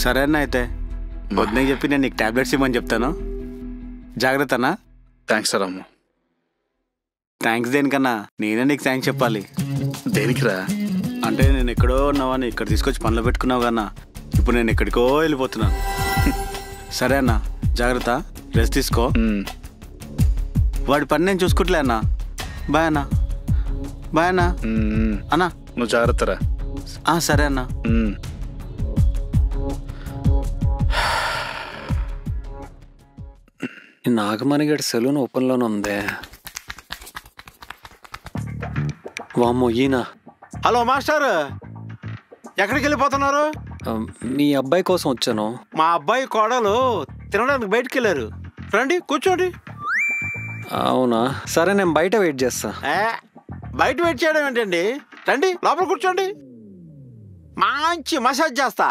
సరే అన్న, అయితే వద్దని చెప్పి నేను నీకు టాబ్లెట్స్ ఇవ్వమని చెప్తాను. జాగ్రత్త అన్నా. థ్యాంక్స్ రాము. థ్యాంక్స్ దేనికన్నా, నేనే నీకు థ్యాంక్స్ చెప్పాలి. దేనికిరా? అంటే నేను ఎక్కడో ఉన్నావని ఇక్కడ తీసుకొచ్చి పనిలో పెట్టుకున్నావు కన్నా, ఇప్పుడు నేను ఎక్కడికో వెళ్ళిపోతున్నాను. సరే అన్న, జాగ్రత్త, రెస్ట్ తీసుకో. వాడి పని నేను చూసుకుంటలే అన్నా. బాయ్ అన్నా. బాయ్ అన్నా. అన్నా నువ్వు జాగ్రత్తరా. సరే అన్నా. నాగమణిగడి సెలూన్ ఓపెన్లోనే ఉందే. వామ్మో ఈయన. హలో మాస్టర్, ఎక్కడికి వెళ్ళిపోతున్నారు? మీ అబ్బాయి కోసం వచ్చాను. మా అబ్బాయి కోడలు తినడానికి బయటికి వెళ్ళారు. రండి కూర్చోండి. అవునా, సరే నేను బయట వెయిట్ చేస్తా. బయట వెయిట్ చేయడం ఏంటండి, రండి లోపల కూర్చోండి, మంచి మసాజ్ చేస్తా.